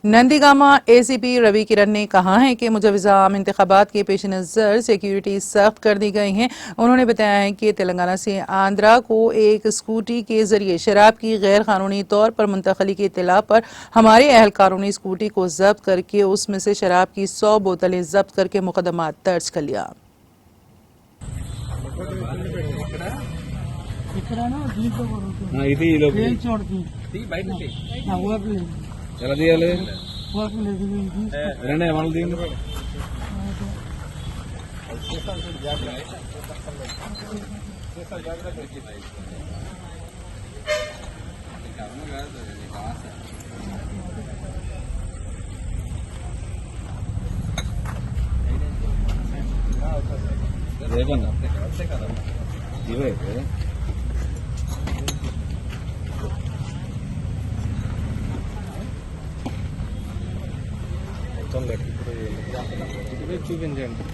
Nandigama ACP Ravi किरण ने कहा है कि मुजवजा आम इंतखाबात के पेश नज़र सिक्योरिटी सख्त कर दी गई है। उन्होंने बताया है कि तेलंगाना से आंध्रा को एक स्कूटी के जरिए शराब की गैर कानूनी तौर पर मुंतकली की इत्तला पर हमारे एहलकारों ने स्कूटी को जब्त करके उसमें से शराब की 100 बोतलें जब्त करके मुकदमा दर्ज कर लिया। ఎలా తీయాలి రెండే మనం తీయండి రేపన్నా ఇవే చూపించండి